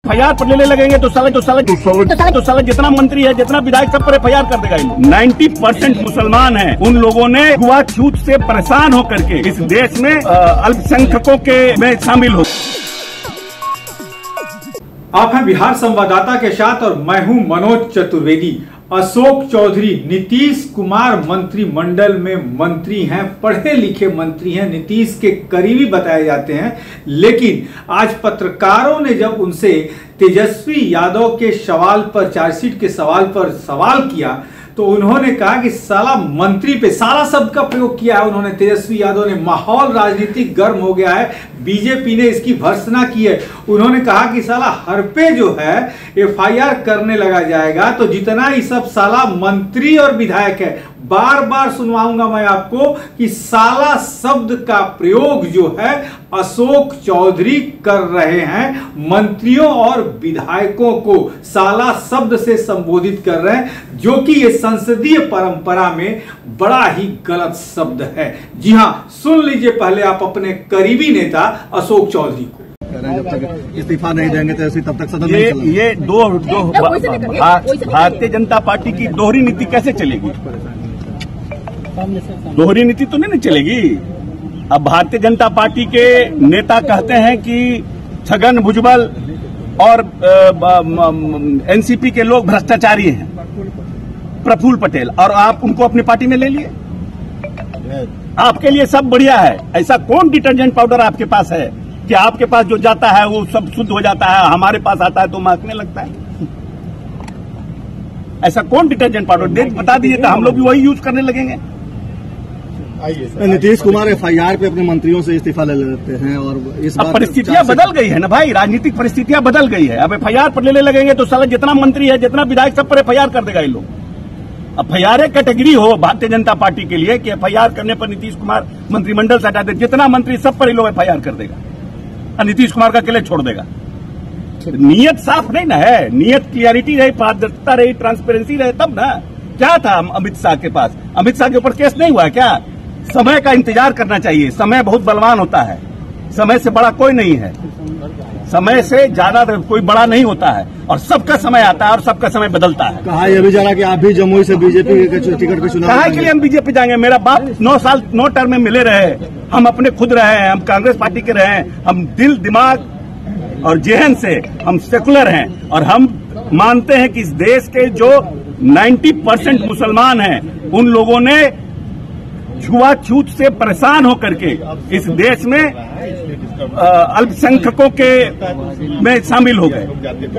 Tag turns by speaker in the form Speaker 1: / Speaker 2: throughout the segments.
Speaker 1: FIR पर लेने लगेंगे तो साला जितना मंत्री है, जितना विधायक, सब पर एफआईआर कर देगा। 90% मुसलमान हैं। उन लोगों ने छूत से परेशान होकर के इस देश में अल्पसंख्यकों के में शामिल हो।
Speaker 2: आप हैं बिहार संवाददाता के साथ और मैं हूं मनोज चतुर्वेदी। अशोक चौधरी नीतीश कुमार मंत्रिमंडल में मंत्री हैं, पढ़े लिखे मंत्री हैं, नीतीश के करीबी बताए जाते हैं। लेकिन आज पत्रकारों ने जब उनसे तेजस्वी यादव के सवाल पर, चार्जशीट के सवाल पर सवाल किया तो उन्होंने कहा कि साला मंत्री पे साला शब्द का प्रयोग किया है उन्होंने। तेजस्वी यादव ने, माहौल राजनीतिक गर्म हो गया है, बीजेपी ने इसकी भर्त्सना की है। उन्होंने कहा कि साला हर पे जो है एफआईआर करने लगा जाएगा, तो जितना ही सब साला मंत्री और विधायक है, बार बार सुनवाऊंगा मैं आपको कि साला शब्द का प्रयोग जो है अशोक चौधरी कर रहे हैं। मंत्रियों और विधायकों को साला शब्द से संबोधित कर रहे हैं, जो कि ये संसदीय परंपरा में बड़ा ही गलत शब्द है। जी हां, सुन लीजिए पहले आप अपने करीबी नेता अशोक चौधरी को।
Speaker 3: जब तक इस्तीफा नहीं देंगे तो ऐसे तब तक सदन
Speaker 1: ये भारतीय जनता पार्टी की दोहरी नीति कैसे चलेगी? दोहरी नीति तो नहीं चलेगी। अब भारतीय जनता पार्टी के नेता कहते हैं कि छगन भुजबल और एनसीपी के लोग भ्रष्टाचारी हैं, प्रफुल्ल पटेल, और आप उनको अपनी पार्टी में ले लिए। आपके लिए सब बढ़िया है। ऐसा कौन डिटर्जेंट पाउडर आपके पास है कि आपके पास जो जाता है वो सब शुद्ध हो जाता है, हमारे पास आता है तो महकने लगता है? ऐसा कौन डिटर्जेंट पाउडर बता दीजिए तो हम लोग भी वही यूज करने लगेंगे।
Speaker 3: नीतीश कुमार एफआईआर पे अपने मंत्रियों से इस्तीफा ले लेते हैं और इस बार
Speaker 1: परिस्थितियां बदल गई है ना भाई, राजनीतिक परिस्थितियां बदल गई है। अब एफआईआर पर लेने लगेंगे तो साला जितना मंत्री है, जितना विधायक, सब पर एफआईआर कर देगा ये लोग। एफआईआर एक कैटेगरी हो भारतीय जनता पार्टी के लिए कि एफआईआर करने पर नीतीश कुमार मंत्रिमंडल से हटा दे, जितना मंत्री सब पर ये लोग एफआईआर कर देगा और नीतीश कुमार का अकेले छोड़ देगा। नियत साफ नहीं ना है, नियत क्लियरिटी रही, पारदर्शिता रही, ट्रांसपेरेंसी रहे तब ना। क्या था अमित शाह के पास? अमित शाह के ऊपर केस नहीं हुआ क्या? समय का इंतजार करना चाहिए। समय बहुत बलवान होता है, समय से बड़ा कोई नहीं है, समय से ज्यादा कोई बड़ा नहीं होता है, और सबका समय आता है और सबका समय बदलता है।
Speaker 3: कहा यह भी जा रहा कि आप भी जमुई से बीजेपी के टिकट पे चुनाव
Speaker 1: कहा के लिए हम बीजेपी जाएंगे? मेरा बाप 9 साल 9 टर्म में मिले रहे, हम अपने खुद रहे हैं, हम कांग्रेस पार्टी के रहे हैं, हम दिल दिमाग और जेहन से हम सेकुलर हैं, और हम मानते हैं कि इस देश के जो 90% मुसलमान हैं, उन लोगों ने छूत से परेशान होकर के इस देश में अल्पसंख्यकों के में शामिल हो गए,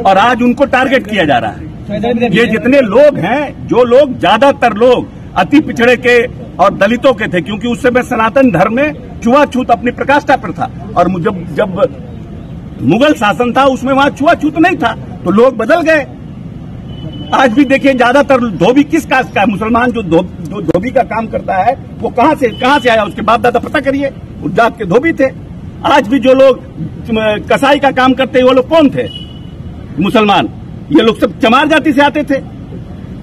Speaker 1: और आज उनको टारगेट किया जा रहा है। ये जितने लोग हैं, जो लोग, ज्यादातर लोग अति पिछड़े के और दलितों के थे, क्योंकि उस समय सनातन धर्म में छुआछूत अपनी प्रकाष्ठा पर था, और जब मुगल शासन था उसमें वहां छुआछूत नहीं था, तो लोग बदल गए। आज भी देखिए, ज्यादातर धोबी किस कास्ट का है? मुसलमान जो धोबी का काम करता है वो कहां से आया? उसके बाप दादा पता करिए, उस जात के धोबी थे। आज भी जो लोग कसाई का काम करते हैं वो लोग कौन थे? मुसलमान। ये लोग सब चमार जाति से आते थे।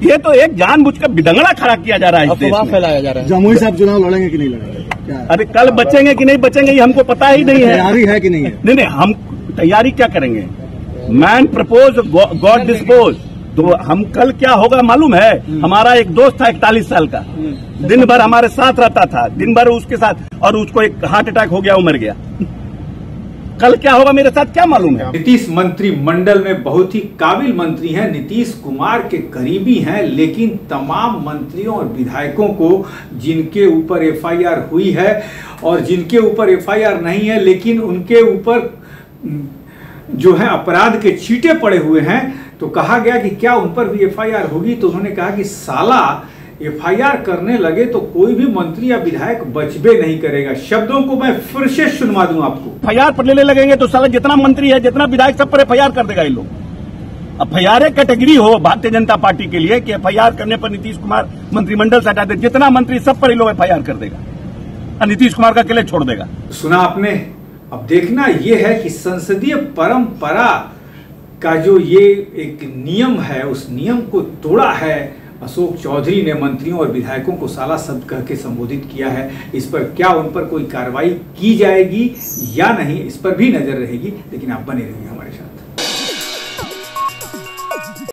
Speaker 1: ये तो एक जानबूझकर बिदंगड़ा खड़ा किया जा रहा है,
Speaker 3: अफवाह फैलाया जा रहा है। जमुई से आप चुनाव लड़ेंगे कि नहीं लड़ेंगे?
Speaker 1: अरे कल बचेंगे कि नहीं बचेंगे ये हमको पता ही नहीं है।
Speaker 3: तैयारी है कि नहीं है?
Speaker 1: नहीं, हम तैयारी क्या करेंगे? Man propose God dispose. तो हम कल क्या होगा मालूम है? हमारा एक दोस्त था 41 साल का, दिन भर हमारे साथ रहता था, दिन भर उसके साथ, और उसको एक हार्ट अटैक हो गया, वो मर गया। कल क्या होगा मेरे साथ क्या मालूम है?
Speaker 2: नीतीश मंत्रिमंडल में बहुत ही काबिल मंत्री हैं, नीतीश कुमार के करीबी हैं, लेकिन तमाम मंत्रियों और विधायकों को जिनके ऊपर एफआईआर हुई है और जिनके ऊपर एफआईआर नहीं है, लेकिन उनके ऊपर जो है अपराध के छींटे पड़े हुए हैं, तो कहा गया कि क्या उन पर भी एफआईआर होगी? तो उन्होंने कहा कि साला एफआईआर करने लगे तो कोई भी मंत्री या विधायक बचबे नहीं करेगा। शब्दों को मैं फिर से सुनवा दूं आपको।
Speaker 1: एफआईआर पर लेने लगेंगे तो साला जितना मंत्री है, जितना विधायक, सब पर एफआईआर कर देगा ये लोग। एफआईआर एक कैटेगरी हो भारतीय जनता पार्टी के लिए कि एफआईआर करने पर नीतीश कुमार मंत्रिमंडल से हटा दे, जितना मंत्री, सब पर ये लोग एफआईआर कर देगा और नीतीश कुमार का अकेले छोड़ देगा।
Speaker 2: सुना आपने? अब देखना यह है कि संसदीय परंपरा का जो ये एक नियम है, उस नियम को तोड़ा है अशोक चौधरी ने। मंत्रियों और विधायकों को साला शब्द कह के संबोधित किया है। इस पर क्या उन पर कोई कार्रवाई की जाएगी या नहीं, इस पर भी नजर रहेगी। लेकिन आप बने रहिए।